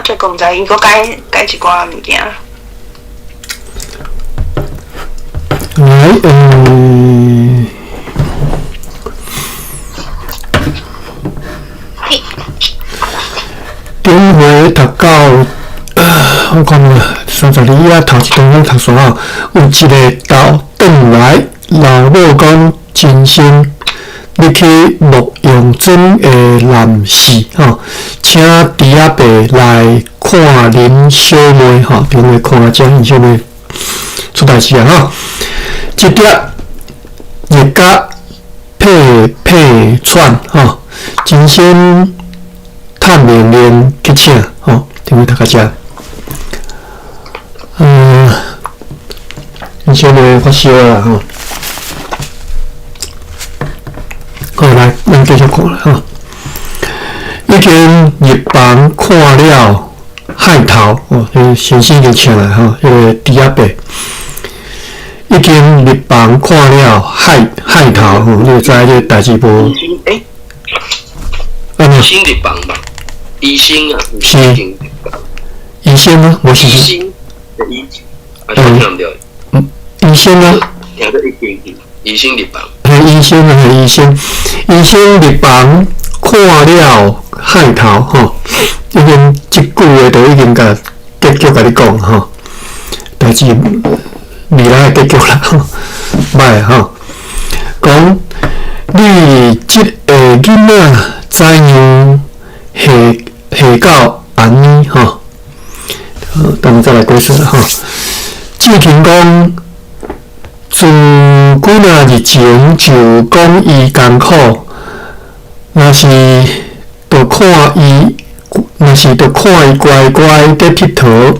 这个毋知伊佫改一寡物件。来，中回读到，我看32啊，头一段拢读煞好，有一个斗转来，老母讲真心。你去牧羊庄的男士吼，请弟仔爸来看恁小妹吼，并来看遮恁小妹出代志啊吼。即碟热甲配喘吼，真心探命令去请吼，听大家遮。恁小妹发烧啦吼。好，来，咱继续看啦吼。已经入房看了海头哦，先生就请来吼，迄个弟仔爸已经入房看了海头吼，你就知这个代志无？医生入房吧？医生啊，是医生吗？无是。医生的医，啊，听唔对。医生啊。听到一点点，医生入房。医生入房看了海头吼，已经即句话就已经甲结局甲你讲吼，代志未来的结局啦吼，歹吼，讲你即个囡仔怎样下到安尼吼，等再来解释啦吼，志平讲。自几若日前就讲伊艰苦，若是着看伊乖乖伫佚佗，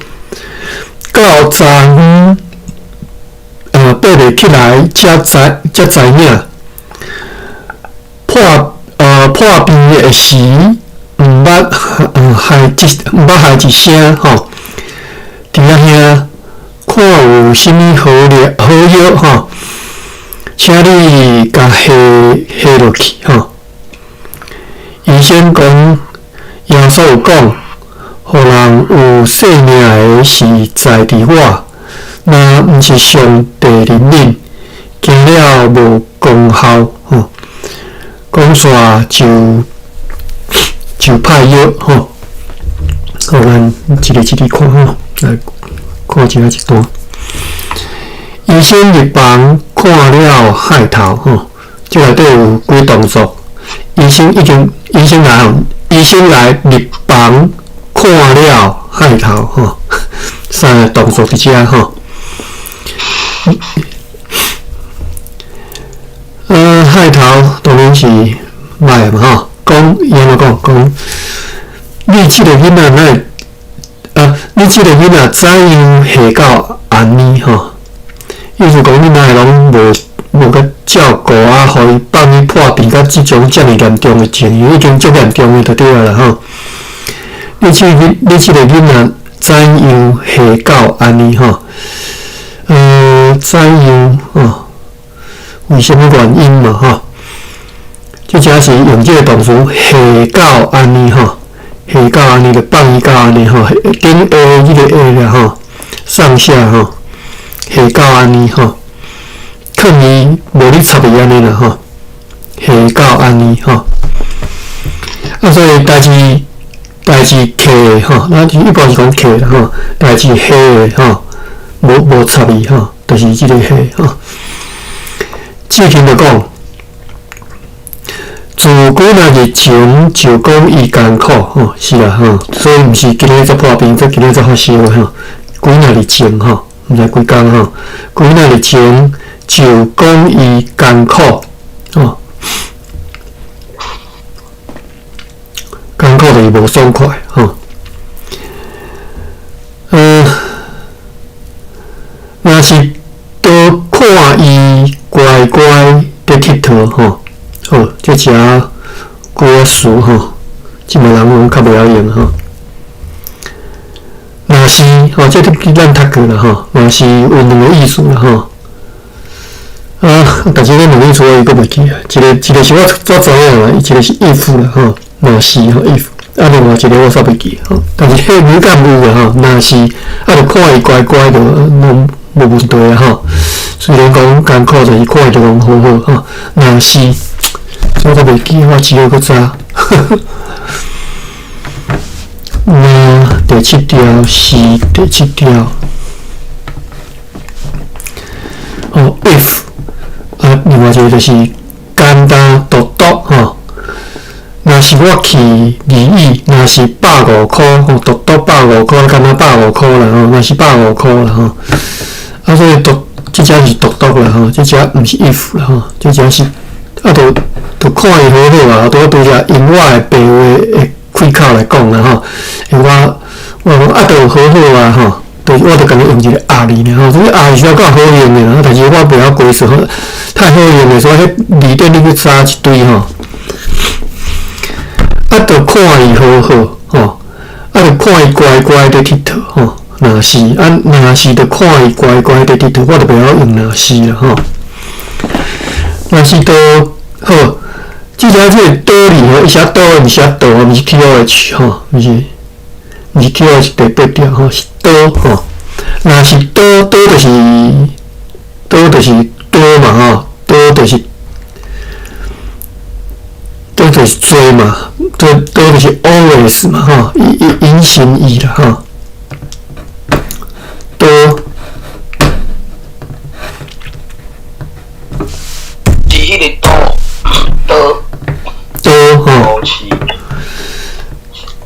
到昨昏爬袂起来，才知影破病的时，毋捌害一声吼，伫遐兄。看有啥物好药吼，请你甲下落去吼。医生讲，耶稣有讲，互人有性命的是在伫我，若毋是上帝怜悯，行了无功效吼。讲煞就歹药吼。好，咱一个看吼，来。看一段，医生入房看了海头吼，即内底有几动作。医生来入房看了海头吼，三个动作伫遮吼。海头当然是歹嘛吼，讲伊安怎讲？你即个囡仔哪会？你即个囡仔怎样下到安尼吼？意思讲你哪会拢无甲照顾啊，互伊放伊破病甲即种遮尔严重的情形，已经足严重的就对啦吼。你即个囡仔怎样下到安尼吼？怎样吼？为什么原因嘛吼？即只是用即个动词下到安尼吼。下到安尼就放伊到安尼吼，顶 A 迄个 A 啦吼，上下吼，下到安尼吼，囥伊无你插伊安尼啦吼，下到安尼吼，所以代志客吼，咱一般是讲客啦吼，代志下的吼，无插伊吼，就是即个下吼。志平就讲。自几若日前就讲伊艰苦吼，是啦吼，所以毋是今日才破病，今日才发烧吼。几若日前吼，毋知几工吼，几若日前就讲伊艰苦吼，艰苦就是无爽快吼。若是多看伊乖乖伫佚佗吼。好，这只古词吼，即卖人拢较袂晓用吼。若是吼，这咱读过啦吼，若是有两个意思啦吼。但是咱两个意思我又搁袂记啊。一个是我早知影啦，一个是if啦吼，若是吼 if 另外一个我煞袂记吼，但是迄敏感有诶吼，若是就看伊乖乖就无问题啊吼。虽然讲艰苦，就是看伊就讲好好吼。若是我煞袂记，我只好搁查。那第七条是第七条，if 另外一个就是简单独独吼。若是我去2亿，若是150块，独独150块，敢若150块啦吼，若是150块啦吼。所以这只是独独啦吼，这只毋是 if 啦吼，这只是就看伊好好啊，拄则用我诶白话诶开口来讲啦吼，我讲就好好啊吼，我就甲你用一个字呢吼，这个是要够好用诶啦，但是我袂晓解释太好用诶，所以迄字典你去查一堆吼。就看伊好好吼，就看伊乖乖伫佚佗吼。若是就看伊乖乖伫佚佗，我就袂晓用若是啦吼。若是都好，即个倒哩吼，伊写倒毋写倒，毋是 QH 吼，毋是 QH 第8条吼，是倒吼。若是倒就是多嘛吼，倒就是做嘛，倒就是 always 嘛吼，隐形语啦吼。倒是迄个倒吼，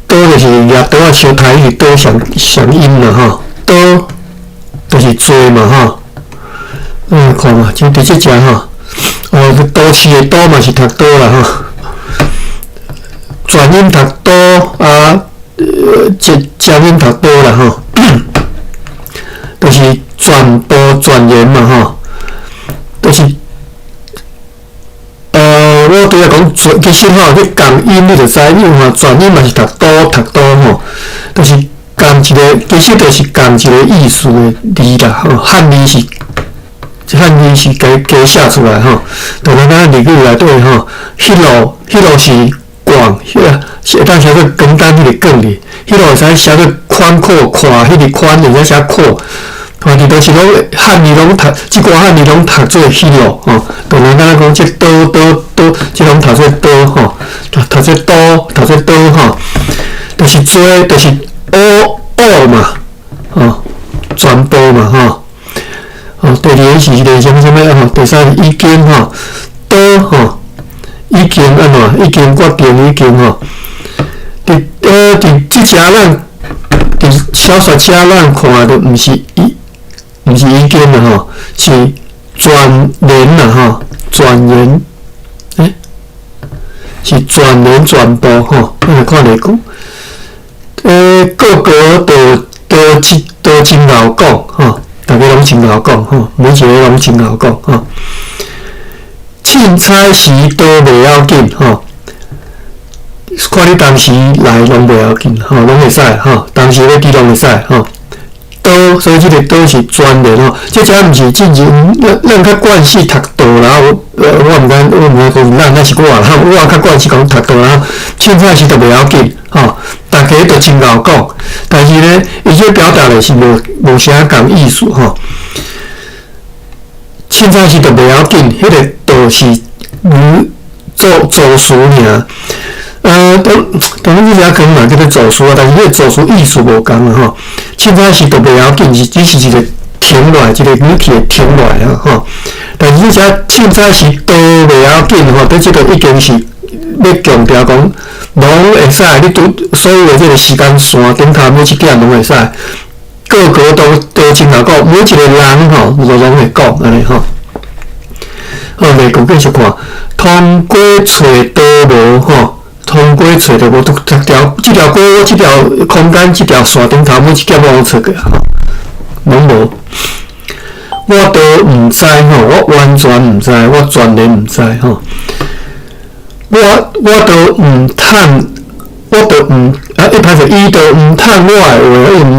倒就是抓倒啊，小台语倒上音嘛吼，倒就是做嘛吼。看嘛，就第七只吼，倒市的倒嘛是读倒啦吼。转音读倒正音读倒啦吼，就是传播传言嘛吼，就是我拄仔讲其实吼，你共音你就知，你有转音嘛是读倒吼，就是共一个，其实就是共一个意思的字啦吼，汉字是加写出来吼，就咱日语内底吼，迄路是。广，是会当写做简单迄个广哩，迄路会使写做宽阔，看迄个宽会使写阔，反正都是拢汉字拢读，即寡汉字拢读做迄路吼，就咱讲即倒，即拢读做倒吼，读做倒吼，就是做就是 all 嘛，吼，传播嘛吼，第二个是什么吼？第三个已经吼，倒吼。已经安怎？已经决定已经吼。伫即只咱伫小说车咱看的，毋是已经啦吼，是传言啦吼，传言，是传言传播吼。咱来看例句，个都真贤讲吼，大家拢真贤讲吼，每一个拢真贤讲吼。凊彩时都袂要紧吼，看你当时来拢袂要紧吼，拢会使吼，当时要记拢会使吼。倒，所以即个倒是专的吼，这只毋是进前咱较惯势读倒啦，我毋知讲咱是我啦，我较惯势讲读倒啦，凊彩时都袂要紧吼，大家都真贤讲，但是呢，伊这表达的是无啥共意思吼。凊彩时就袂要紧，迄个倒是走词尔。当然你遮可能嘛叫做走词啊，但是迄个走词意思无共啊吼。凊彩时就袂要紧，只是一个停落来，一个语气的停落来啊吼。但是你遮凊彩时都袂要紧吼，对即个已经是要强调讲，拢会使，你拄所有的即个时间线顶头每一点拢会使。个个都真贤讲，每一个人吼，拢会讲安尼吼。好，例句继续看，通过找倒无吼，通过找着无，即条过我即条空间即条线顶头每一点拢找过吼，拢无。我都毋知吼，我完全毋知，我全然毋知吼。我都毋趁。我都一歹势，伊都毋趁我诶话，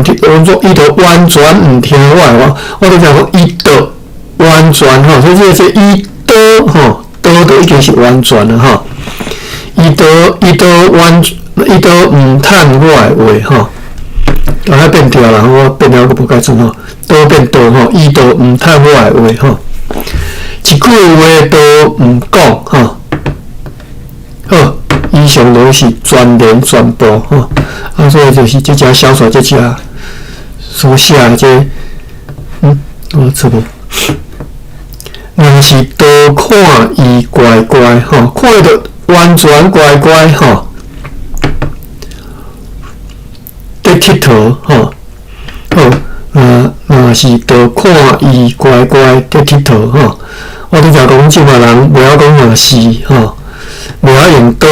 伊都完全毋听我诶话。我都讲伊都完全吼，所以这伊都吼，都已经是完全了吼。伊都伊都毋趁我的话吼，刚才变调啦，我变调我无解准吼，都变倒吼，伊都毋趁我的话吼，一句话都毋讲吼。好，以上都是全连全部吼，所以就是这只小说这只所写的这，我错无。若是多看伊乖乖吼，看着完全乖乖吼，在佚佗吼，好，若是多看伊乖乖在佚佗吼，我拄则讲即嘛人袂晓讲若是吼，袂晓用刀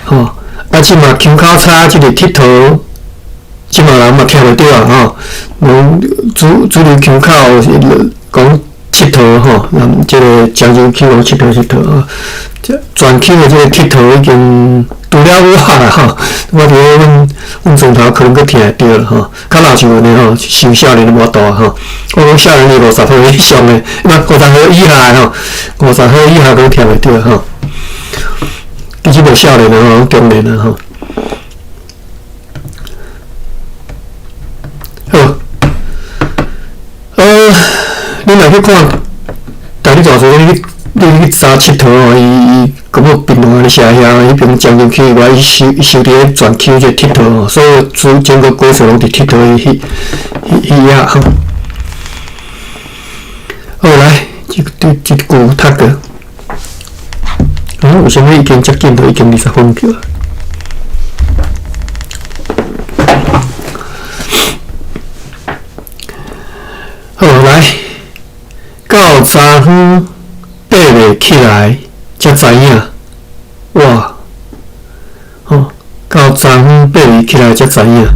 吼，即嘛腔口叉即个佚佗，即嘛人嘛听袂着啊吼，主流腔口讲。佚佗吼，即个漳州腔讲佚佗啊，全腔的即个佚佗已经除了我啦吼，我伫咧阮床头可能佫听会着啦吼，较老像安尼吼，受少年无大吼，我讲少年是50岁以上的，50岁以下的吼，50岁以下佫听袂着吼，其实无少年的吼，中年的吼，好，你若去看，大你大说你去查佚佗吼，伊根本并无安尼写遐，迄边漳州区以外，伊收伫咧全区这佚佗吼，所有整个国税拢伫佚佗迄遐吼。好来，一句读个，为什么已经接近都已经20分去了？好来。到昨昏爬袂起来，才知影，哇！吼，到昨昏爬袂起来才知影，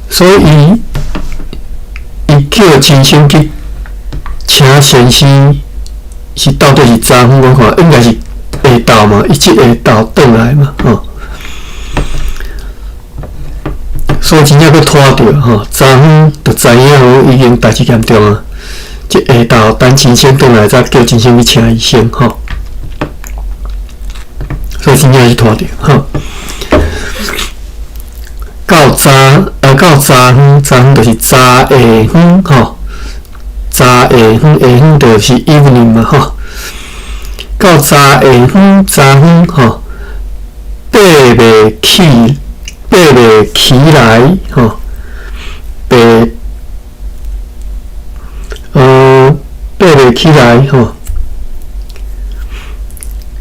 所以伊叫亲身去请先生，是到底是昨昏我看应该是下昼嘛，伊即下昼转来嘛，吼。所以真正佫拖着吼，昨昏就知影吼，已经代志严重啊！即下昼等亲先转来，再叫亲先去请医生吼。所以真正是拖着吼。到昨昏就是昨下昏吼，昨下昏就是 evening 嘛吼。到昨下昏吼，爬袂起来吼，爬袂起来吼，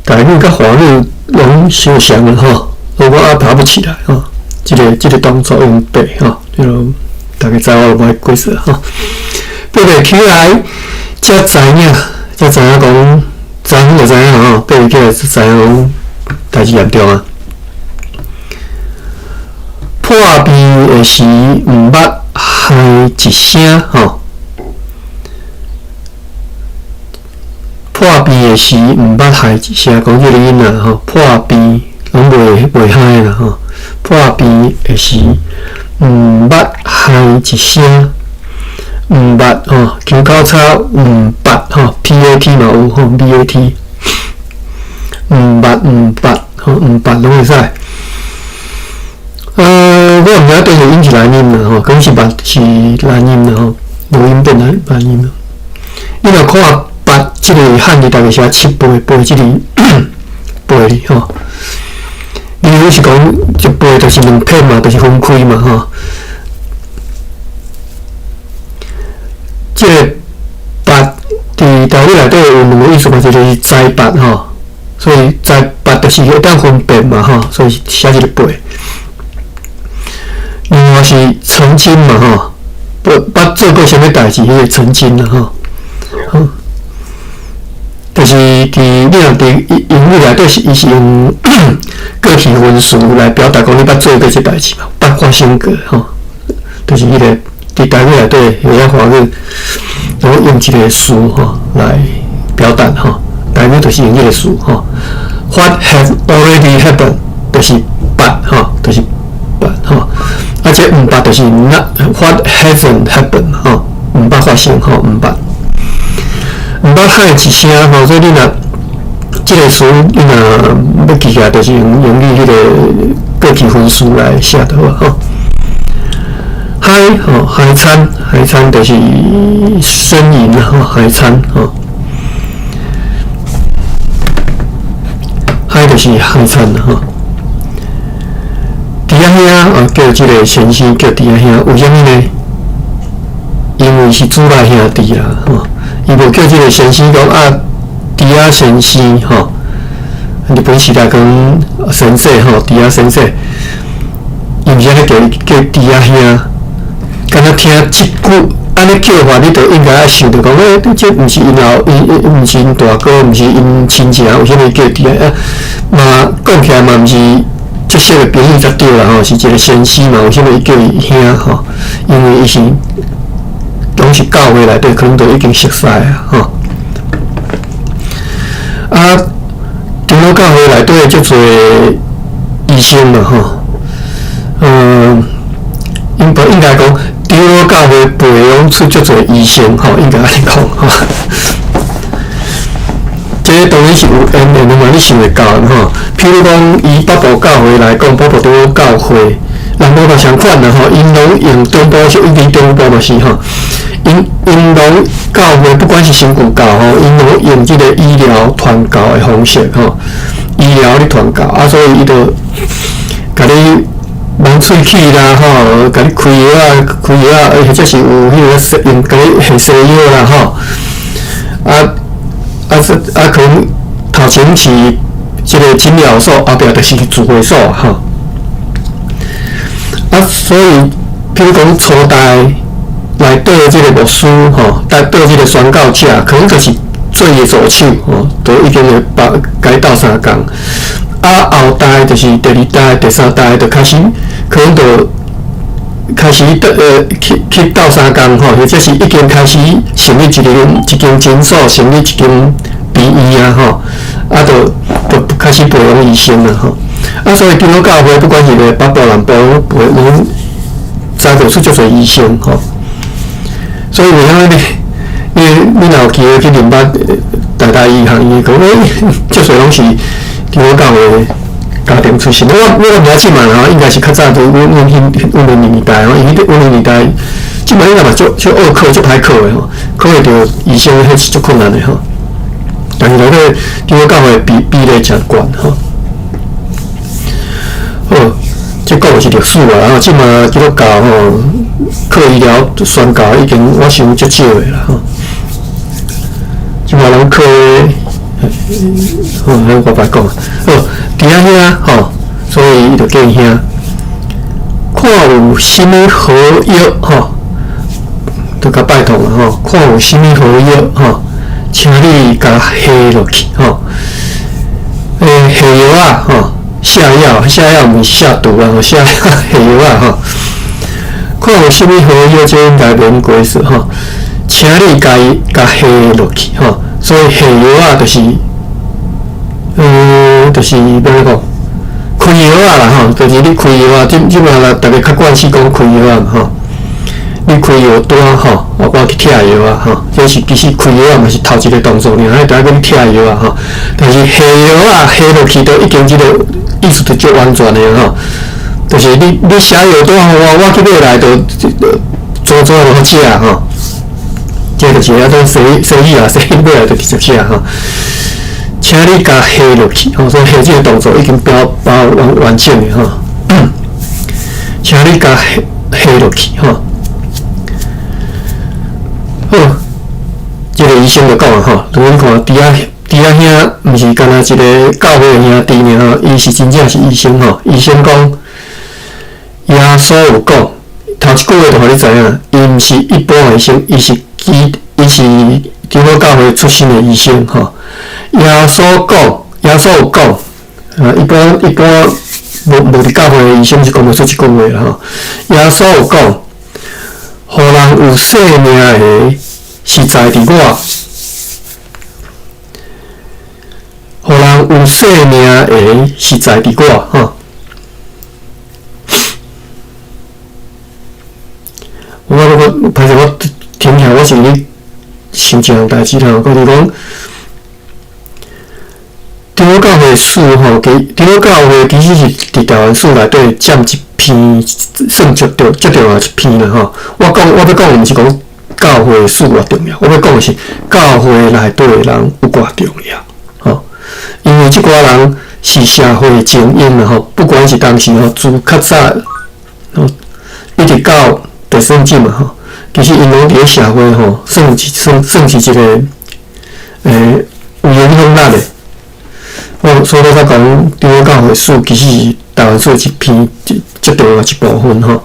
台语甲华语拢相像的吼，我爬不起来吼，这个动作用爬吼，就大家知我有咩规则吼，爬袂起来，才知影讲，昨昏就知影吼，爬袂起来才知影讲代志严重啊。破病的时毋捌嗨一声吼，破病的时毋捌嗨一声，讲这个囡仔吼，破病拢袂嗨啦吼，破病的时毋捌嗨一声，毋捌吼，腔口叉毋捌吼 ，PAT 嘛有吼 ，BAT， 毋捌吼，毋捌拢会使。我毋知对录音是蓝音啦吼，可能是捌是蓝音啦吼，录音变蓝音啦。你若看捌即个汉字，大概写7倍，背即个背吼。例如是讲一背就是2片嘛，就是分开嘛吼。即个捌伫台语内底有2个意思嘛，就是知捌吼，所以知捌就是会当分辨嘛吼，所以写即个背。另外是澄清嘛吼，捌做过啥物代志，迄个澄清啦吼，就是你若伫英语内底伊是用过去分词来表达讲你捌做过这代志嘛，捌发生过吼，就是迄个伫台语内底有遐华语，然后用即个词吼来表达吼，台语就是用即个词吼 ，What has already happened 就是捌吼，就是捌吼。而且毋捌就是 not what hasn't happened 吼，毋捌发生吼，毋捌嗨一声吼，所以你若这个书你若要记起来，就是用你迄个过去分数来写就好吼。海餐就是呻吟吼，海餐吼。海就是海餐啦吼。猪仔兄叫这个先生叫猪仔兄，为什么呢？因为是主内兄弟啦吼，伊无叫这个先生讲猪仔先生吼。日本时代讲先生吼，猪仔先生，伊毋是安尼叫猪仔兄。敢若听即句安尼叫法，你就应该爱想着讲，这毋是因毋是因大哥，毋是因亲戚，为虾米叫猪仔？嘛讲起来嘛，毋是即些个朋友才对啦吼，是一个先生嘛，为虾米伊叫伊兄吼？因为伊是拢是教会内底，可能都已经熟悉啊吼。长老教会内底足侪医生嘛吼，应该讲。长老教会培养出足侪医生吼，应该安尼讲吼。这当然是有缘的嘛，你想会到吼。譬如讲，以北部教会来讲，北部长老教会，南部嘛相款啦吼。因拢用中部是一定中部嘛是吼。因拢教会不管是神父教吼，因拢用这个医疗传教的方式吼，医疗咧传教所以伊就甲你。蒙喙齿啦吼，甲你开药或者是有迄个用甲你下西药啦吼，可能头前是即个诊疗所，后壁就是自会所吼。所以，譬如讲初代来对即个牧师吼，对即个宣教者，可能就是做伊助手吼，都已经会甲伊斗相共。后代就是第二代、第三代就开始，可能就开始去斗相共吼，或者是已经开始成立一间诊所，成立一间病院吼，就开始培养医生啦吼。所以长老教会不管是个北部南部，拢栽培出足侪医生吼。所以为虾米你若有机会去林北大医学院讲，足侪拢是。长老教会家庭出身，我唔晓即嘛吼，应该是较早伫阮年代吼，因为阮年代即嘛应该嘛足恶考足歹考的吼，考会到医生迄是足困难的吼。但是内底长老教会比例诚悬吼。好，即讲的是历史啊，然后即嘛基督教吼，靠医疗宣教已经我想足少的啦吼。即嘛人靠。咱我白讲，猪仔兄吼，所以伊就叫伊兄。看有啥物好药吼，就甲拜托啦吼。看有啥物好药吼，请你甲下落去吼。下药吼，下药毋是下毒啦，下药吼。看有啥物好药，即应该免过说吼，请你甲下落去吼。所以下药就是，就是要讲开药啦吼，就是你开药即摆啦，大家较惯势讲开药嘛吼。你开药单吼，我去拆药吼，这是其实开药嘛是头一个动作，然后等下给你拆药吼。但是下药下落去都已经即个意思就足完全的吼，就是你写药单我去买来就做就好食吼。这就是遐种生意啊，生意买来就直接写吼，请你甲下落去吼，所以下这个动作已经包完整的吼，请你甲下落去吼。好，这个医生就讲吼，你看猪仔兄毋是干那一个教会的兄弟尔吼，伊是真正是医生吼。医生讲，耶稣有讲，头一句话就互你知影，伊毋是一般的医生，伊是长老教会出身的医生吼。耶稣有讲，一般无伫教会的医生是讲不出即句话啦吼。耶稣有讲，互人有生命的是在伫我，互人有生命的是在伫我吼。我歹势，我听下，我是咧想一项代志啦，就是讲，会数吼，除了教会其实是伫台湾数内底占一篇，算足重要一篇啦吼。我要讲毋是讲教会数偌重要，我要讲的是教会内底的人有偌重要吼。因为即寡人是社会精英啦吼，不管是当时吼自较早吼，一直到第三季嘛吼，其实因拢伫咧社会吼，算是一个有影响力的。所以我才讲，除了教会史，其实是台湾史一篇足重要一部分吼。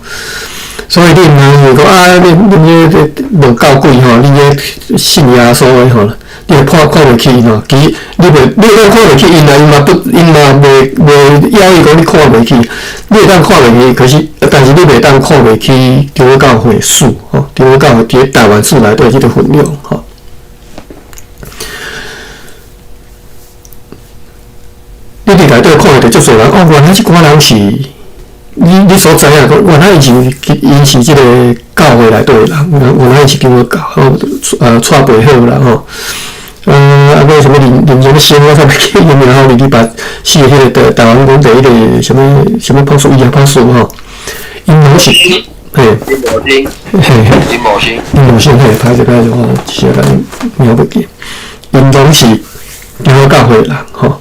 所以你毋通是讲啊，你迄无够贵吼，你迄信耶稣的吼，你看袂起吼。其实你当看袂起因啦，因嘛袂要伊讲你看袂起，你会当看袂起，可是但是你袂当看袂起除了教会史吼，除了教会伫台湾史内底即个分量吼。你伫内底看到足侪人哦，原来即寡人是你所知影，原来因是即个教会内底的人，原来是经过教带背好啦吼。个什么林先生，我才袂记因然后你把写迄个台湾讲第一个什么泡树伊啊泡树吼，因拢是嘿，林某星嘿，歹势吼，一些人名袂记，因拢是经过教会的人吼。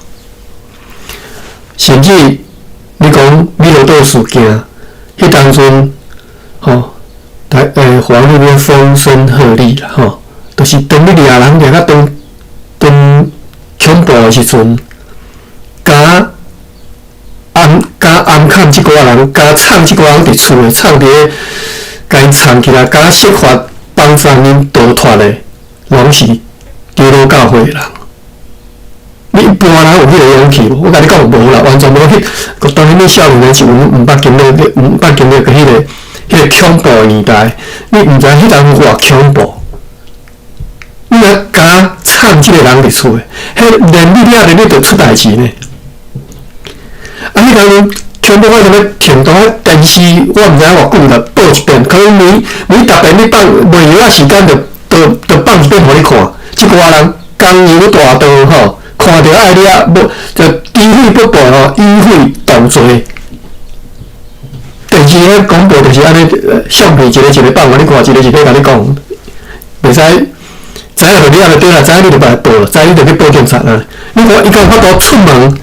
甚至你讲美罗岛事件，迄当阵吼，华那边风声鹤唳啦吼，就是当你掠人掠到当恐怖的时阵，甲暗砍即个人，甲藏即个人伫厝诶，藏伫甲因藏起来，甲设法帮助因逃脱的，拢是基督教会的人。你一般人有迄个勇气无？我甲你讲无啦，完全无迄。当然你少年的时阵，毋捌经历过迄个恐怖的年代，你毋知迄当偌恐怖。你若甲藏即个人伫厝诶，迄连你掠着你着出代志呢。啊，迄当恐怖到什么程度？电视我毋知影偌久啦，报一遍，可能每逐遍你放袂晓啊时间，着放一遍互你看。即个人工油大刀吼。看到爱你啊，就诋毁不报吼，迂回动罪。电视咧广播就是安尼，相片一个放互你看，一个甲你讲，袂使知影就你就对啦，知影你就来报，知影你就去报警察啊。你看伊讲法度出门，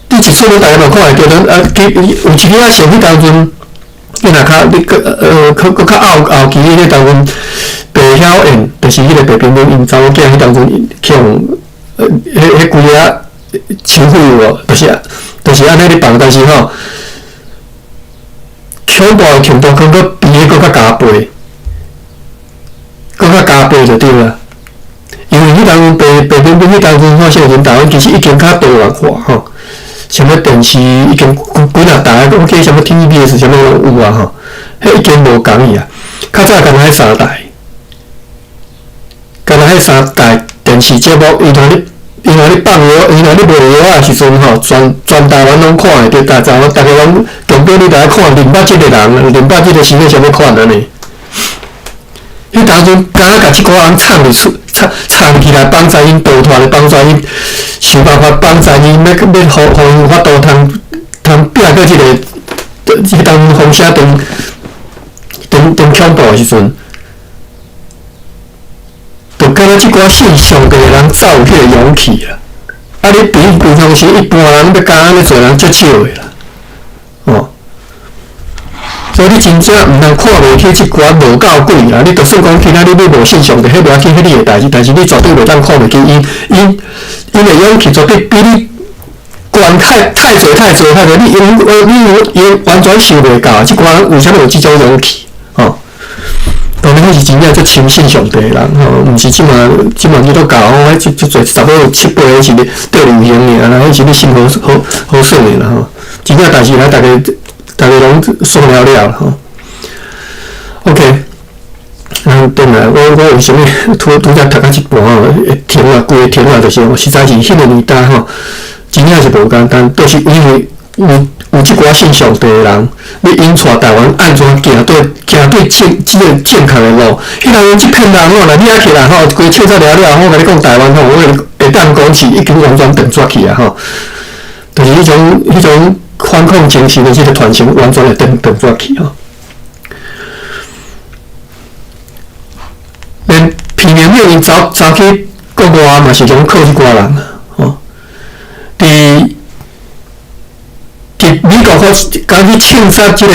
你一出门大家嘛看会到，有一支仔像迄当阵，伊若较你较后期迄当阵。白晓燕就是迄个白冰冰因查某囝，迄当阵向迄规个情妇无，就是安尼咧放，但是吼，恐怖的程度更搁比迄搁较加倍，就对啦。因为迄当阵白冰冰迄当阵发生的台湾其实已经较多元化吼，什么电视已经几若台，我记什么 TVBS 什么有啊吼，迄已经无共伊啊，较早干那三台。干那迄三台电视节目，伊若你放药，伊若你卖药啊时阵吼，全台湾拢看会到，大家拢重点你着爱看林北即个人，林北即个是啥物款安尼？迄当阵敢甲即个人藏起来，帮助因逃脱的，帮助因想办法帮助因，要互因有法度通拼过即个当风声当恐怖的时阵。就敢若即寡信上帝的人才有迄个勇气啦。啊，你平常时一般人要甲安尼做人足少的啦，哦。所以你真正毋通看袂起即寡无够贵啦。你就算讲其他你无信上帝，迄无要紧，迄你的代志，但是你绝对袂当看袂起因的勇气绝对比你悬太侪。你完全想袂到，即寡人为啥有即种勇气？哦。当然，迄是真正足轻信上帝的人吼，毋是即马你都教吼，迄足侪差不多有7、8个是咧缀流行尔啦，迄是咧信好耍的啦吼。真正代志来，大家拢算了吼。OK， 转来，我为什么拄则读到一半吼，会停啊，规个停啊，就是实在是迄个年代吼，真正是无简单，都是因为有即寡信上帝的人，要引带台湾安怎行对即个正确的路。迄人即片人吼，来掠起来吼，规笑煞了了，我甲你讲台湾吼，我会当讲是已经完全断绝去啊吼，就是迄种反抗精神的即个传承完全会断绝去吼。连皮面面因走去国外嘛是种靠即寡人吼，伫美国刚去枪杀即个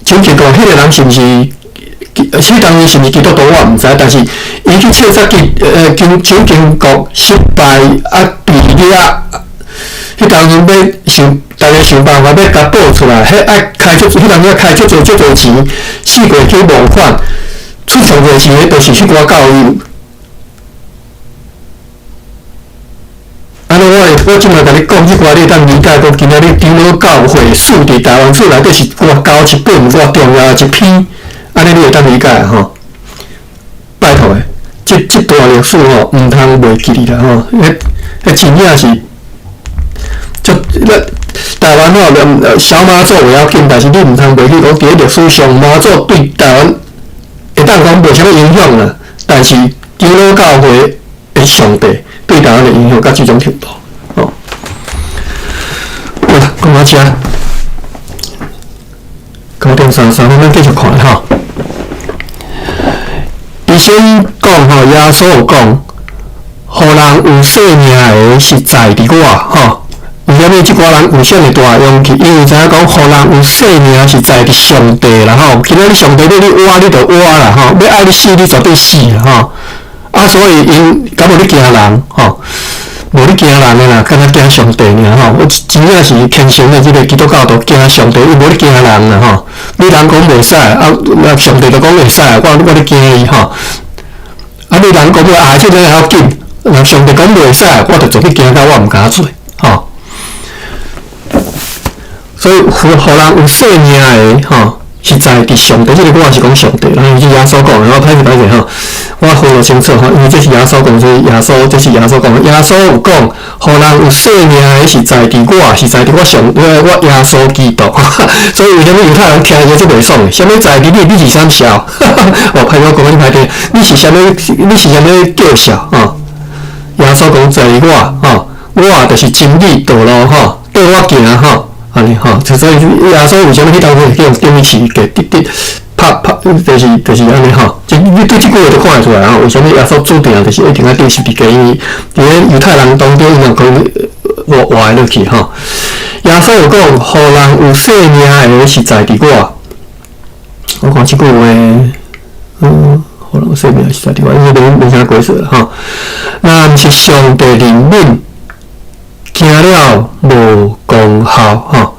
蒋经国，迄个人是毋是？迄当年是毋是基督徒我毋知，但是伊去枪杀蒋经国失败啊，被掠。迄当年大家想办法要甲报出来，迄爱开迄人要开足多钱，四过去募款，出上侪钱的，就是迄寡教育。我即摆甲你讲，即寡你当理解讲，今仔日长老教会属伫台湾厝内底是偌高一本偌重要的一篇，安尼你会当理解吼？拜托诶，即段历史吼，毋通袂记哩啦吼，迄真正是，台湾吼，小妈祖袂要紧，但是你毋通袂记讲，伫历史上妈祖对台湾会当讲无啥物影响啦，但是长老教会的上帝对台湾的影响到即种程度。好啦，讲到这，9点33分，咱继续看吼。医生讲吼，耶稣有讲，互人有性命的是在伫我吼。为虾米即寡人有啥物大勇气？因为知影讲，互人有性命是在伫上帝啦吼。今仔日上帝要你活，你就活啦吼；要爱你死，你绝对死啦吼。啊，所以因敢无你惊人吼？无你惊人的啦，敢若惊上帝尔吼。我真正是虔诚的即个基督教徒，惊上帝，伊无你惊人啦吼。你人讲袂使，上帝就讲袂使，我咧惊伊吼。啊，你人讲要即个要紧，上帝讲袂使，我就做去惊到我毋敢做吼。所以，互人有性命的吼，是在伫上帝。即个我也是讲上帝，然后是耶稣讲，然后歹势吼。我分得清楚吼，因为这是耶稣讲，这是耶稣讲。耶稣有讲，互人有性命的是在伫我，是在伫我耶稣基督。所以为虾米犹太人听着就袂爽诶？啥物在伫你是啥笑？哦，歹我讲你歹听，你是啥物叫笑吼？耶稣讲在我吼，我就是真理道路吼，对我行吼，安尼吼。所以耶稣为虾米迄当时用定义词给拍，就是安尼吼。你对即句话就看得出来吼，为虾米耶稣注定就是一定要定十字架？因为伫咧犹太人当中，伊人讲活落去吼。耶稣有讲，互人有性命的是在伫我。我看即句话，互人有性命是在伫我，因为没啥解释啦吼。那毋是上帝怜悯，惊了无功效吼。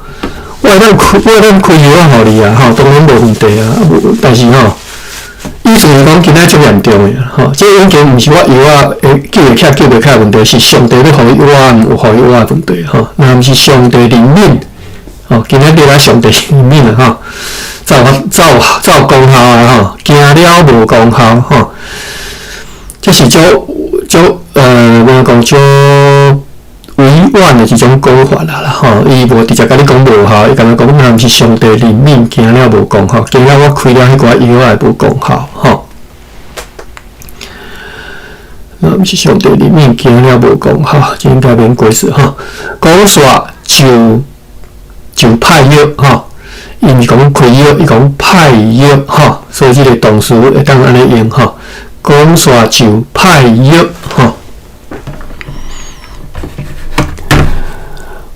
我会当开药啊，互你啊，吼，当然无问题啊。但是吼，意思是讲今仔足严重诶，吼，这已经毋是我药啊会救袂起问题，是上帝要互伊活，有互伊活诶问题吼。那毋是上帝怜悯，吼，今仔日来上帝怜悯啊，吼，才有功效啊，吼，惊了无功效吼，这是我讲委婉的一种讲法啦，吼，伊无直接甲你讲无效，伊敢若讲，若毋是上帝怜悯，惊了无功效，惊了我开了迄寡药也无功效，吼。若毋是上帝怜悯，惊了无功效，这应该免解释吼。讲煞就歹药吼，伊毋是讲开药，伊讲歹药吼，所以这个动词会当安尼用吼。讲煞就歹药吼。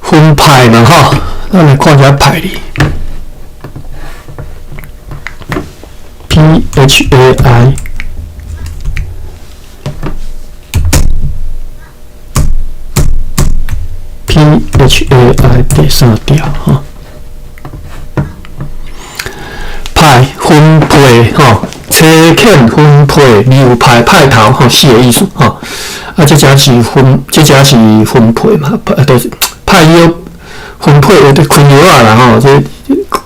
分派嘛吼，咱来看一下派哩。PHAI， 第3条吼，派分配吼，车欠分配，流派派头吼，是个意思吼。啊，这只是分配嘛，都是。派药分配的开药啊啦吼，这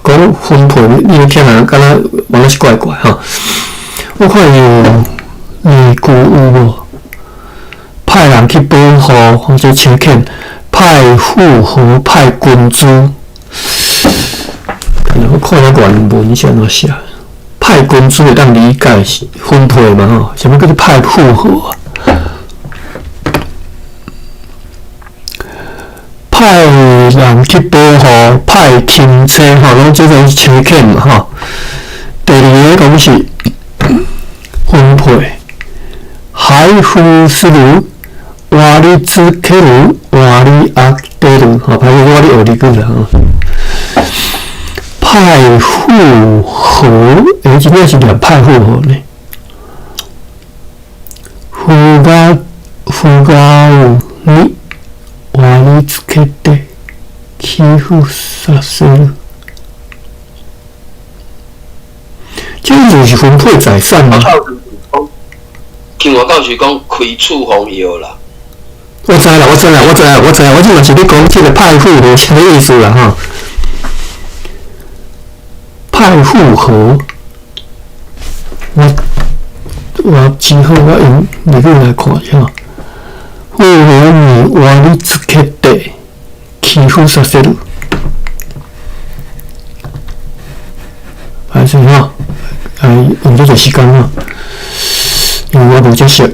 讲分配，你听人敢若往是怪怪吼。我看有义句有无？派人去保护或者车欠，派富和派军资我看下原文是安怎写。派君主会当理解是分配嘛吼？什么叫做派复合啊？派人去保护，派亲戚吼，拢做种切欠嘛吼。第二个讲是分配，海夫斯如，瓦里兹克如，瓦里阿德如，吼，派我瓦里学哩句啦吼。派复合，真正是两派复合呢。福高你瓦里兹克的欺负杀死了，这就是分配财产吗？听我告诉讲，开处方药啦。我知啦，我即嘛是咧讲这个派复合什么意思啦哈？派复合，我之后我用你过来看一下。复合你瓦里兹克的欺负杀死了，还是哈？用这个时间哈，因为我无接熟。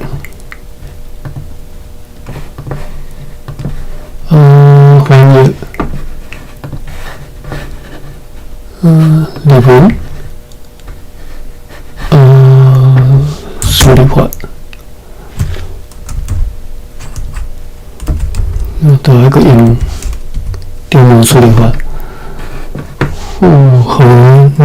翻译。例文，处理法，都一个用中文处理法，复合你，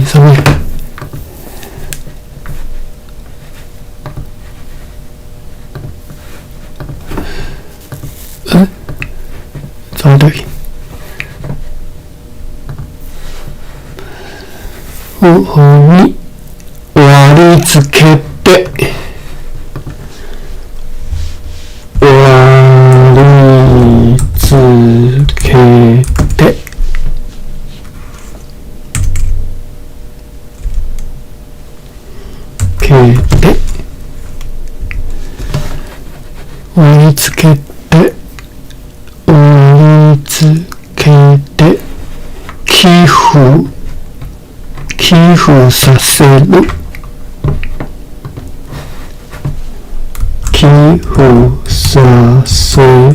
什么？找对。复合你瓦里兹克的瓦里兹克的。瓦里兹克的欺负杀死了，欺负杀死了，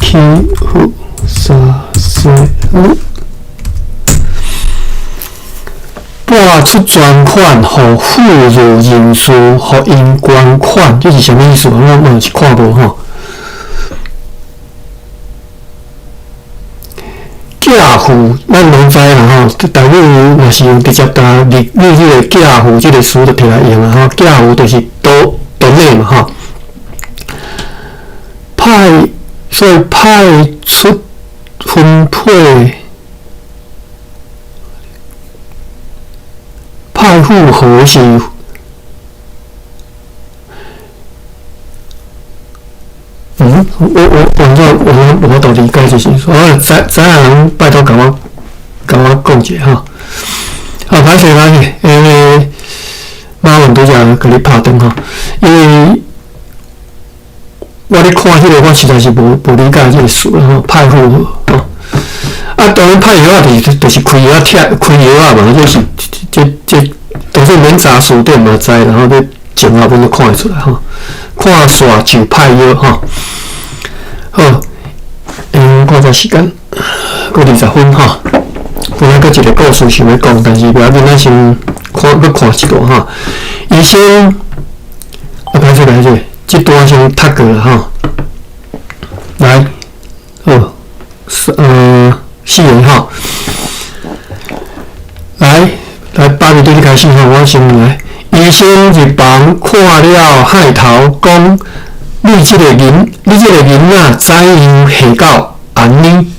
欺负杀死了。拨出专款，互富裕人士，互因捐款，这是什么意思？我是看无吼。寄付，咱拢知啦吼，台语若是用直接打日迄个寄付这个词就摕来用啦吼。寄付就是多内嘛吼。所以派出分配。派复合是，我到理解就是说，知人拜托甲我讲者哈。好，歹势，因为马文拄则甲你拍断哈，因为我咧看迄个，我实在是无理解这个词啦吼，派复合吼。当然派药啊，就是开药啊嘛，就是这都是免查书店嘛知，然后你前后本都看会出来吼。看线就派药吼。好，看下时间，过20分吼。本来佫一个故事想要讲，但是不要紧，咱先看一段吼。医生，歹势，这段先读过啦吼。来，好，4个吼。来，8月对你开始吼，我先来。医生入房看了海头，讲：你这个人仔怎样下到安尼？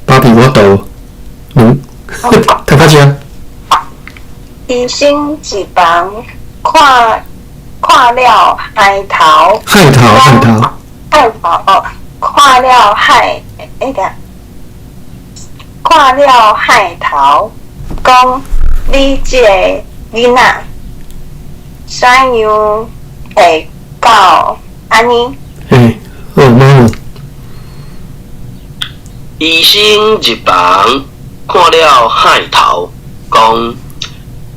爸比我倒，读到这。医生入房看了海头，看看了海，看了海头，讲你这个囡仔怎样会到安尼？好，马文。医生入房看了海头，讲：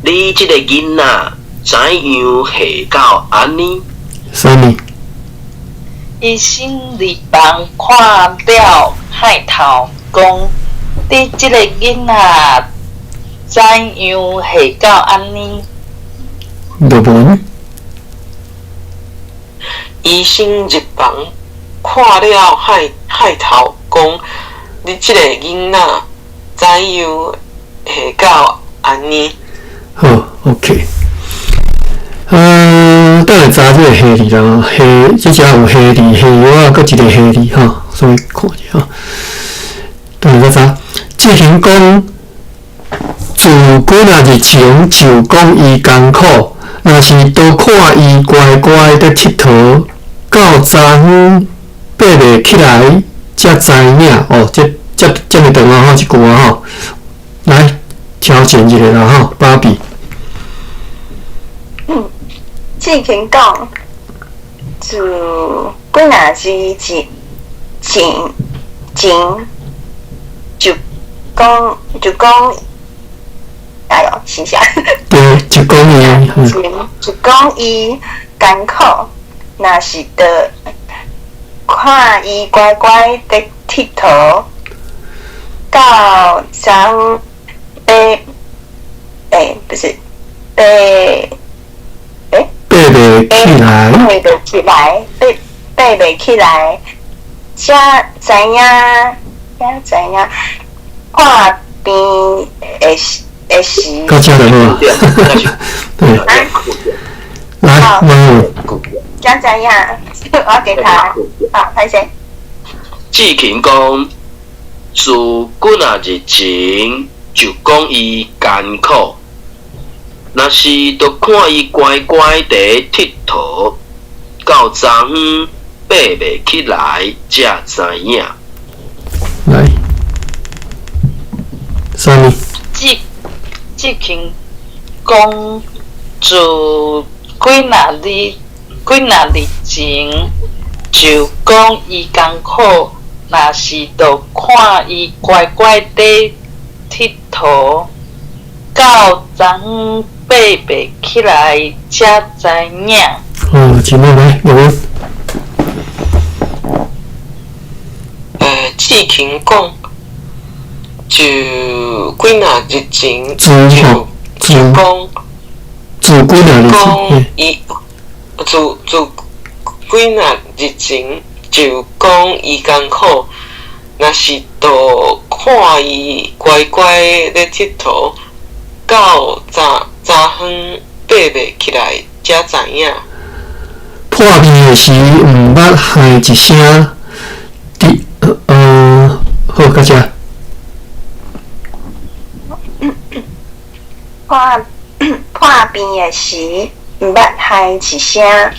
你这个囡仔怎样下到安尼？三年。医生入房看了海头，讲：你这个囡仔怎样下到安尼？六文。医生入房看了海头，讲。你这个囡仔怎样下到安尼？好 ，OK。等下查这个下字啦，这只有下字，下药啊，搁一个下字哈，所以看者哈。等下再查，志行讲，自几若日前就讲伊艰苦，若是多看伊乖乖在佚佗，到昨昏爬袂起来。才知影哦，这么长啊吼，一句啊吼，来挑选一个啦吼，芭比。之前讲，自几若日前就讲，哎哟，是啥？对，就讲伊，就讲伊艰苦，若是的。看伊乖乖在佚佗，到昨不是爬袂起来，爬袂起来，才知影，看病的时。到这就好。对。来，才知影，我给他。好，开始。志勤讲，自几若日前就讲伊艰苦，若是就看伊乖乖地佚佗，到昨昏爬袂起来，才知影。来，三年。志勤讲，自几若日前。就讲伊艰苦，若是就看伊乖乖地佚佗，到昨昏爬袂起来，才知影。真好来，我。志勤讲，就几若日前就讲，自几若日前，伊自几若日前就讲伊艰苦，若是就看伊乖乖咧佚佗，到昨昏爬袂起来，才知影。破病的时毋捌喊一声，好，到这。破病的时毋捌喊一声。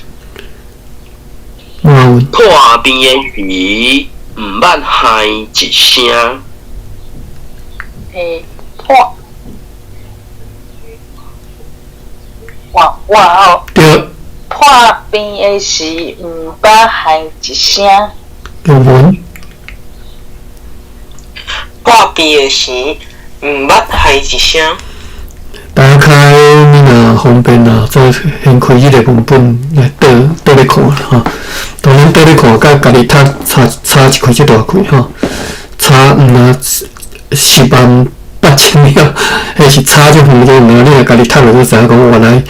破病的时，毋捌喊一声。对。破病的时，毋捌喊一声。有文。破病的时，毋捌喊一声。打开你若方便啦，再先开迄个文本来倒咧看吼。当然倒咧看，甲家己读差一开即大开吼，差若108000了，迄是差足远的。你若家己读落就知影讲原来。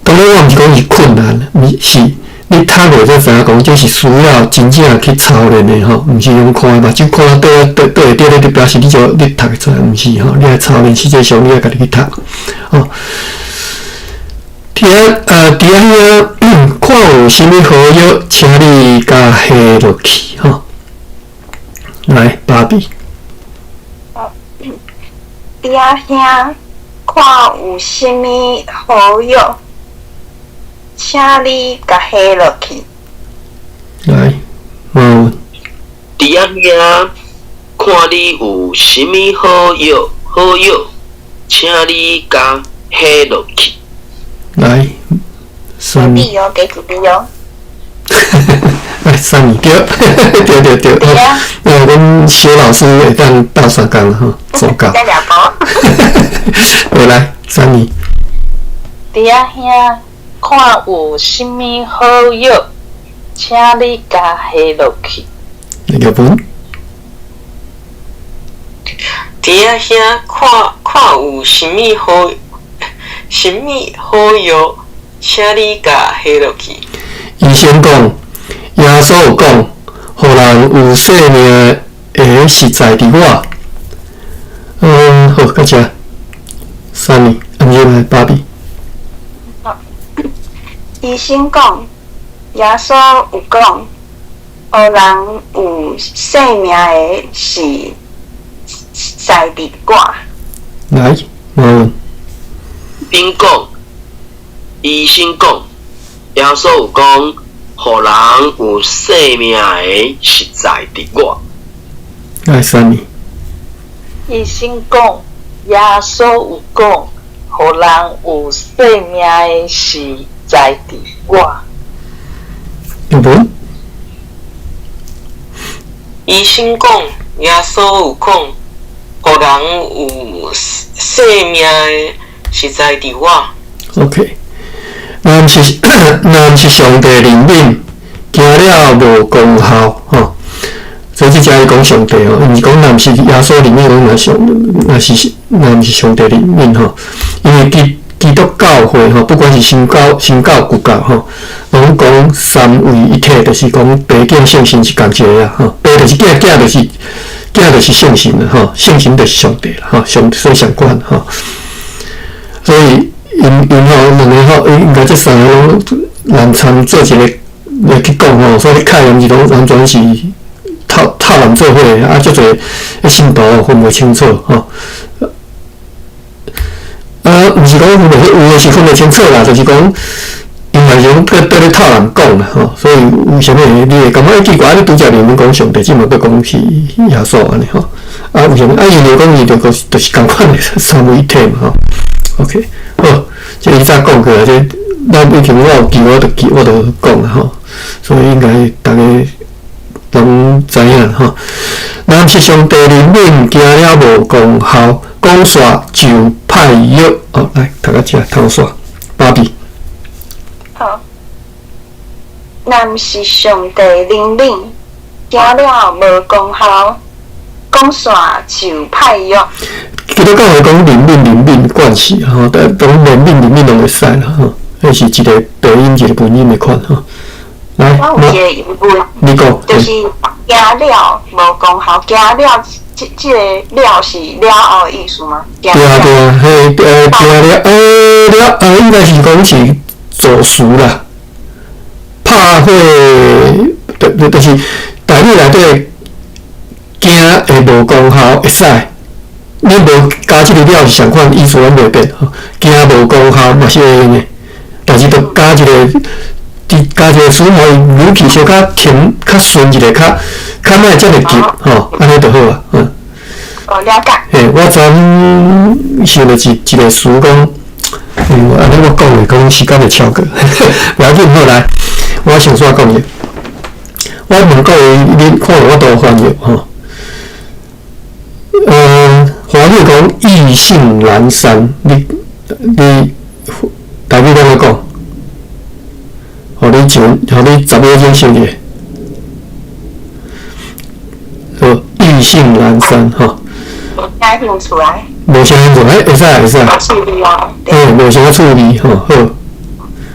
当然我毋是讲伊困难，是你读落才知影讲这是需要真正去操练的吼，毋是用看目睭看倒会对咧，就表示你读会出来，毋是吼，你爱操练，实际上你爱家己去读吼。伫遐看有啥物好药，请你甲下落去吼。来，芭比。伫遐看有啥物好药。请你甲下落去。来，哦，伫遐遐，看你有啥物好药，请你甲下落去。来，三米，给主力哦。来三米对，对。对啊。阮小老师会当斗相共吼，做到。再两包。好来，三米。伫遐遐，看有啥物好药，请你甲下落去。日本。伫遐遐，看有啥物好药，请你甲下落去。医生讲，耶稣有讲，互人有生命的实在伫我。好，到这。三米，按照来芭比。医生讲，耶稣有讲，互人有生命的是在伫我。来，无问。并讲，医生讲，耶稣有讲，互人有生命的实在伫我。来，三米。医生讲，耶稣有讲，互人有生命的实在伫我。日本。医生讲，耶稣有讲，互人有生命的实在伫我。OK， 咱毋是上帝灵敏，行了无功效吼。所以即只是讲上帝吼，毋是讲咱毋是耶稣灵敏，咱毋是上帝灵敏吼。因为基督教会吼，不管是新教、旧教吼，拢讲三位一体，就是讲父子圣神是共一个啊吼。父就是囝，囝就是圣神啦吼，圣神就是上帝啦吼，所以相关吼。所以因吼两个吼，应该这三个拢难参做一个来去讲吼，所以凯人是拢完全是套人做伙啊，足侪信徒分袂清楚吼。毋是讲有诶是分袂清楚啦，就是讲因为是讲对咧套人讲啦吼，所以为什么你会感觉奇怪？你拄则你们讲上帝，即嘛要讲是耶稣安尼吼？为什么？因为讲伊就是共款诶三位一体嘛吼。OK， 好，这伊早讲过啊，这咱以前我有记，我就讲啦吼，所以应该大家拢知影吼。咱是上帝灵敏，行了无功效，讲煞就歹药。哦，来，读到这，偷煞，芭比。好，咱是上帝灵敏，行了无功效，讲煞就歹药。基督教会讲灵敏关系吼，但讲灵敏拢会使啦吼，迄是一个鼻音一个文音的款吼。来，我有一个疑问，你讲，就是行了无功效，行了这个了是了后的意思吗？对啊，嘿，行了，应该是讲是做事啦，拍火，就是台语内底行会无功效会使。你无加即个了是相款意思，咱袂变吼。行无功效嘛是会用的，但是着加一个词互伊语气小较甜、较顺一个，较莫遮尔急吼，安尼就好啊。哦，了解。嘿，我昨想到一个词讲，安尼我讲诶，讲时间会超过，不要紧，好来，我先煞讲者。我问各位，你看我都有翻译吼。华语讲意兴阑珊，你台语怎么讲？互你10秒钟想者，意兴阑珊吼。解听出来。无啥兴趣，会使。处理啊。无啥处理吼，好。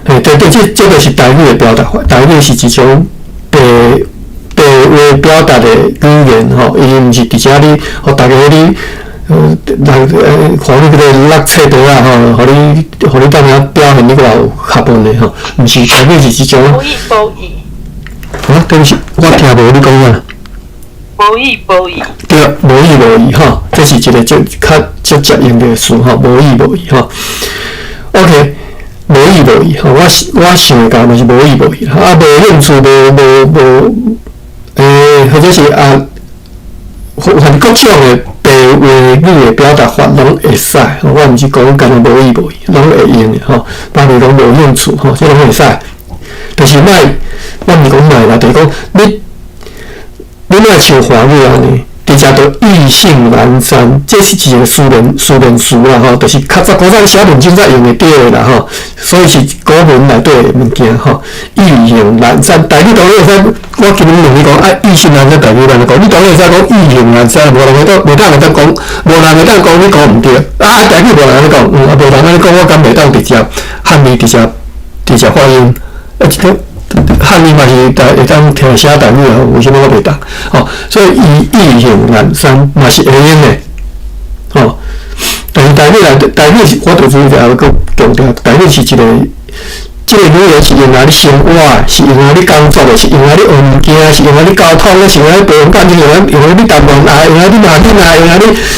对，这就是台语的表达法。台语是一种白话表达的语言吼，伊毋是直接你，互大家你。互你迄个落册袋啊吼，互你当下表现你个有学问的吼，毋是台语是一种。无意。对不起，我听无你讲啊。无意。对，无意吼，这是一个较接用的词吼，无意吼。OK， 无意吼，我想的讲嘛是无意啦，无兴趣，无或者是反正各种的白话语的表达法拢会使，我毋是讲干那无意无意，拢会用的吼，包括讲无用处吼，这拢会使。但是卖，我毋是讲卖啦，就是讲你莫像华语安尼，直接都意兴阑珊，这是一个书面词啦吼，就是较早古早写文章才用的对的啦吼，所以是古文内底的物件吼，意兴阑珊。台语当然会使，我今日问你讲意兴阑珊，台语安尼讲，你当然会使讲意兴阑珊，无人会当讲，无人会当讲你讲毋对，台语无人安尼讲，无人安尼讲，我敢袂当直接汉语直接发音，汉语嘛是会当听写台语啊，为什么我袂当？所以意兴阑珊嘛是会用的，但是台语是我就是要搁强调，台语是一个语言是用来你生活的，是用来你工作的，是用来你学物件，是用来你交通的，是用来你培养感情，用来你谈恋爱，用来你骂囡仔，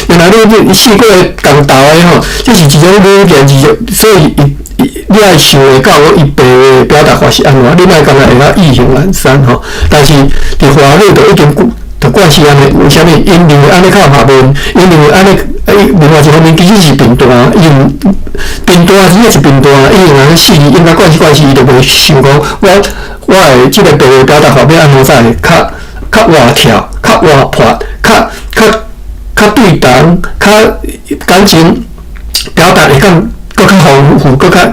用来你四个共斗的吼，这是一种语言，所以你爱想会到伊白话表达法是安怎，你莫讲会晓意兴阑珊吼。但是伫华语就已经就惯势安尼，为虾米？因认为安尼较下文，因认为安尼另外一方面其实是评断，因评断真正是评断，伊用安尼死，应该惯势，伊就袂想讲我的即个白话表达法要安怎才会较活跳、较活泼、较对谈、较感情表达会讲。搁较丰富，搁较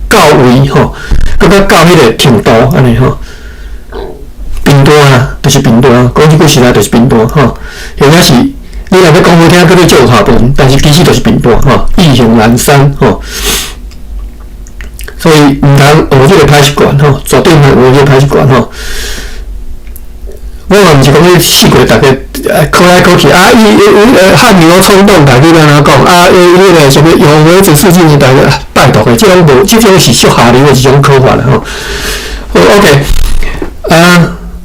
到位吼，搁较到迄个程度安尼吼。评断啊，就是评断，讲即句实在就是评断吼。或者是你若要讲好听，搁你做有下文，但是其实就是评断吼，意兴阑珊吼。所以毋通学即个歹习惯吼，绝对毋通学即个歹习惯吼。我嘛毋是讲你四过大家考来考去汉语我冲动，大家安怎讲迄个什么有为指事情，大家拜托的，这种无，这种是属下流的一种考法啦吼。好 ，OK，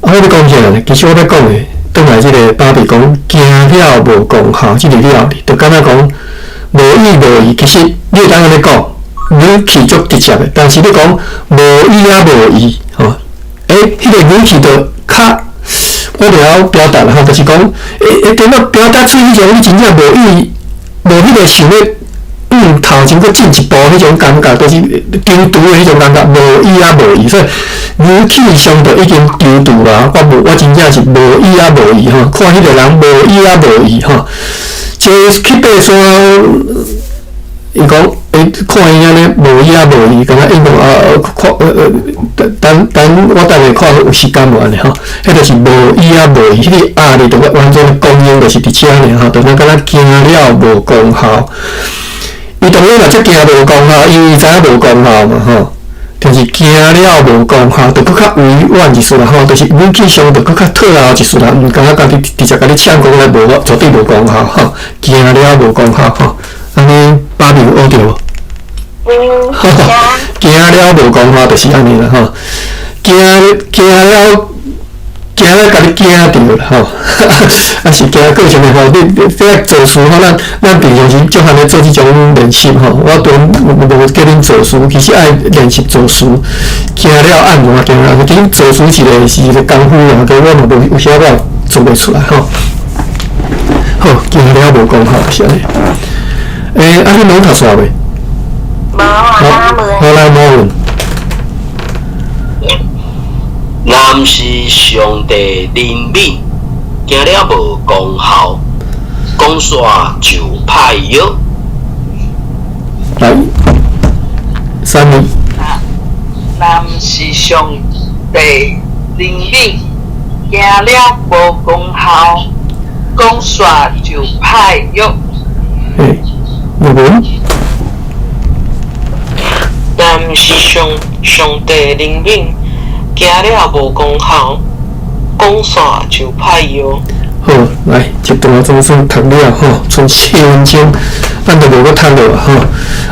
我要讲啥呢？其实我要讲的，倒来这个芭比讲行了无功效，这个了哩，就敢若讲无意无义。其实你会当安尼讲，语气足直接的，但是你讲无意也无义吼，迄个语气就较。我就晓表达啦吼，就是讲，点到表达出迄种你真正无意，无迄个想要头前搁进一步迄种感觉，就是丢毒的迄种感觉，无意也无义，所以语气上就已经丢毒啦。我真正是无意也无义吼，看迄个人无意也无义吼，就去爬山，伊讲。看伊安尼无意也无义，感觉因讲等我等下看有时间无安尼吼，迄就是无意也无义，迄个压力就完全供应就是伫遮尔吼，就敢若惊了无功效。伊当然嘛则惊无功效，因为知影无功效嘛吼，但是惊了无功效，就搁较委婉一丝啦吼，就是语气上就搁较退后一丝啦，毋敢若家己直接甲你呛讲来无绝对无功效吼，惊了无功效吼，安尼芭比有学着无？惊了无功效，就是安尼啦吼。惊了，甲你惊着啦吼。啊是惊过程的吼，你做事吼，咱平常时足罕咧做即种练习吼。我无叫恁做事，其实爱练习做事。惊了按怎惊了？其实做事是一个功夫啦，但我嘛有时我做袂出来吼。好，惊了无功效就是安尼。你拢读煞未？好来无问。男是上帝怜悯，行了无功效，讲煞就歹药。来，3年。男是上帝怜悯，行了无功效，讲煞就歹药。日文。男是上帝怜悯，行了无功效，讲煞就歹药。好，来一段总算读了吼，剩4分钟，咱就无搁读落吼。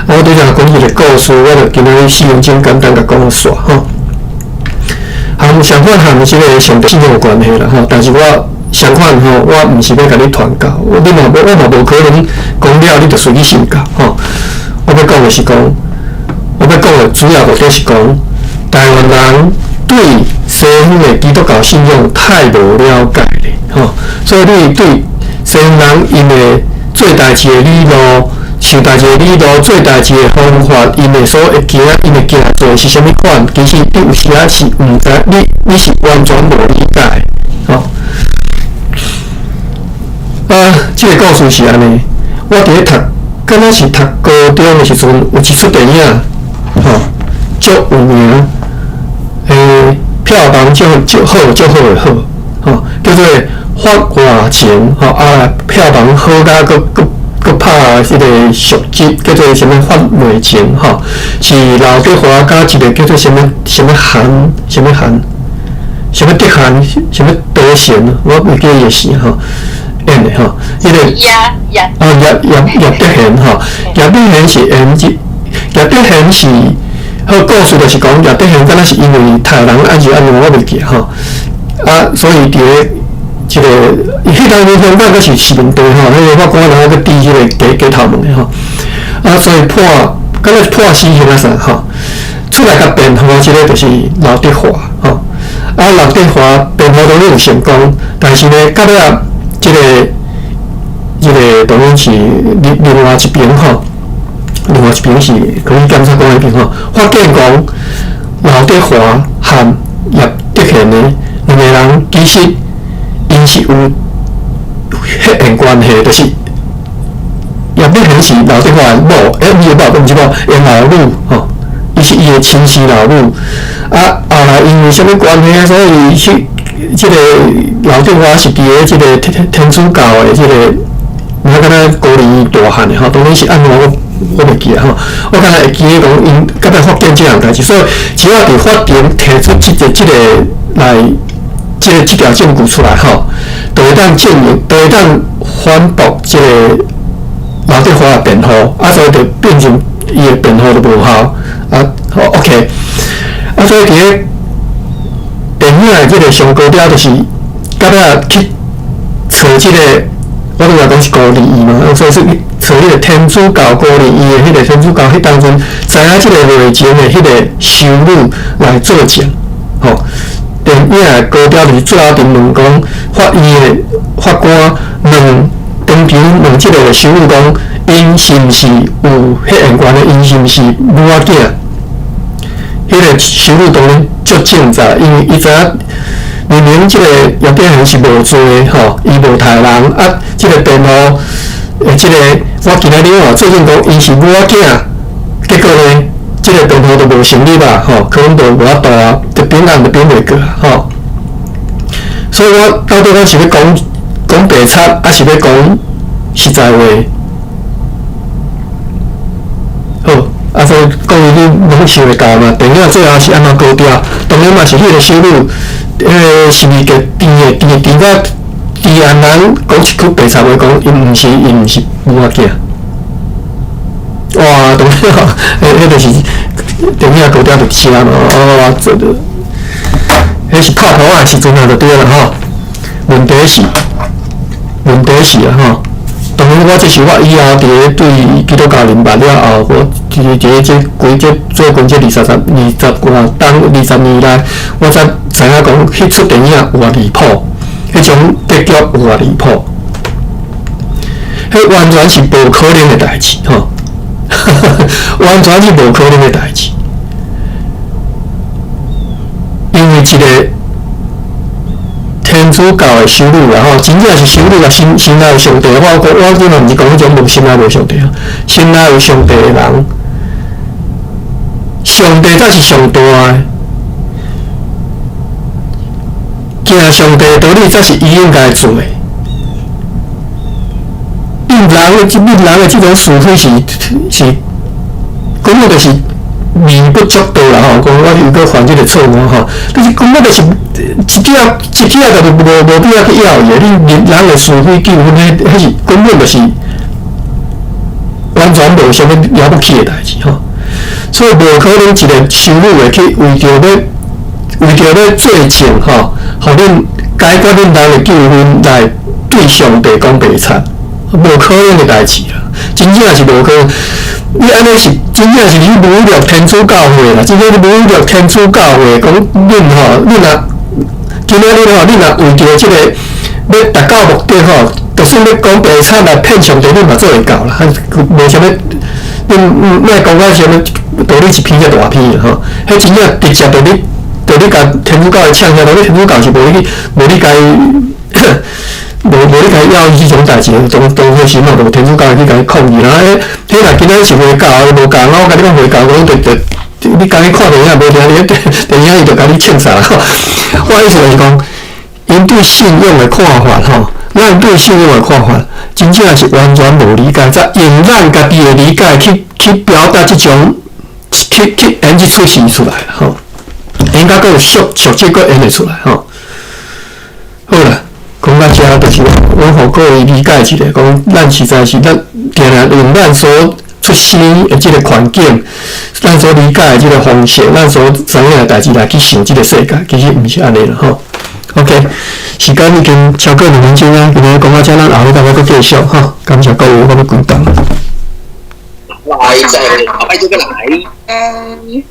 我对人讲一个故事，我就今仔日4分钟简单甲讲煞吼。相反和即个上帝有关系啦吼，但是我相反吼，我毋是要甲你传教，我嘛无可能讲了你就随去信教吼。我要讲的是讲。我要讲的主要目的是讲，台湾人对西方的基督教信仰太无了解咧，吼，所以你对西方人因的做代志的理路、想代志的理路、做代志的方法，因的所会行，因的行做是啥物款？其实你有时啊是毋知，你是完全无理解，吼。这个故事是安尼，我伫咧读，敢若是读高中的时阵，有一出电影，吼，足有名，票房足好的好，吼，叫做《法外情》，吼票房好甲佮拍迄个续集，叫做什么《法外情》，吼，是刘德华甲一个叫做什么德涵，什么德贤，我袂记也是吼。演的吼，迄个叶德娴吼，叶德娴是叶德娴是，好故事就是讲叶德娴敢若是因为杀人还是安尼，我袂记吼，所以伫咧即个，迄当年香港阁是问题吼，迄个法官然后阁滴迄个鸡头毛的吼，所以敢若是判死刑啊啥吼，出来甲辩护即个就是刘德华吼，刘德华辩护当然有成功，但是呢，到尾这个当然是另外一边吼，另外一边是讲检察官那边吼，发现讲刘德华和叶德娴呢两个人其实因是有血缘关系，就是叶德娴是刘德华的某，不是某，毋是某，老母吼，伊是伊的亲生老母，后来因为什么关系，所以去。这个刘德华是伫咧这个天主教的这个，我敢若高龄大汉的吼，当然是安怎我袂记啊吼，我敢若会记咧讲因甲他发现这样代志，所以只要伫法庭提出这个来这条证据出来吼，就会当证明，就会当反驳这个刘德华的辩护，所以就变成伊的辩护就无效好 OK，所以伫咧。电影的这个上高调就是到尾去找这个，我拄来讲是高利益嘛，所以是找迄个天主教高利益的迄个天主教迄当中，知影这个伪情的迄个修女来作证，吼。电影的高调就是最后定论讲，法官当场问这个修女讲，因是毋是有血缘关系，因是毋是母仔囝？迄个修女当然足正在，因为伊知影明明即个叶德娴是无罪吼，伊无杀人即个辩护即个我今仔日最近讲伊是母仔囝，结果呢，即个辩护都无成立吧吼，可能都无法度啊，就扁案就扁袂过吼。所以我到底我是要讲白贼，还是要讲实在话？好。所以讲伊拢想会到嘛，电影最后是安怎高调？当然嘛是迄个修女，是咪个甜到治安人讲一句白贼话，讲伊毋是母仔囝。哇，当然迄就是电影高调就写嘛，这个，迄是拍拖的时阵就对了吼。问题是吼。当然，我这是我以后伫咧对基督教明白了后，我伫咧这规这做工这20年来，我才知影讲，迄出电影有偌离谱，迄种结局有偌离谱，迄完全是无可能的代志吼，完全是无可能的代志，因为一个。天主教的修女啦吼，真正是修女啦，心内有上帝。我今嘛毋是讲迄种无心内无上帝啊，心内有上帝的人，上帝才是上大的。行上帝的道理才是伊应该做的。人的这种是非是根本就是微不足道啦吼，讲我又搁犯这个错误吼，但是根本就是一点就无必要去要伊，你人的是非纠纷，迄是根本就是完全无啥物了不起的代志吼，所以无可能一个修女会去为着要做证吼，互恁解决恁人的纠纷来对上帝讲白贼，无可能的代志啦，真正是无可能。你安尼是真正是你侮辱天主教会啦！真正你侮辱天主教会，讲恁今仔日吼，你若为着即个要达到目的吼，就算要讲白惨来骗上帝，你嘛做会到啦。无啥物，你莫讲到啥物道理一篇才大篇啦吼。迄真正直接着你甲天主教的呛下，你天主教是无你该无你该要伊迄种代志，当初时嘛，无天主教去甲伊抗议啦。迄若今仔是回教，无教，我甲你讲回教，我着。你家己看电影，无听你电影伊就甲你呛啥吼？我意思就是讲，因对信仰的看法吼，咱对信仰的看法，真正是完全无理解，再用咱家己的理解去表达即种，去演即出戏出来吼，应该阁有俗节阁演得出来吼。好啦，讲到遮就是我互各位理解一下，讲咱实在是咱定定用咱所出生的即个环境，咱所理解的即个方式，咱所知影的代志来去想即个世界，其实毋是安尼啦吼。OK， 时间已经超过2分钟啊，今日讲到遮，咱后日大家阁继续吼。感谢各位，我们滚蛋。来，再来，再来。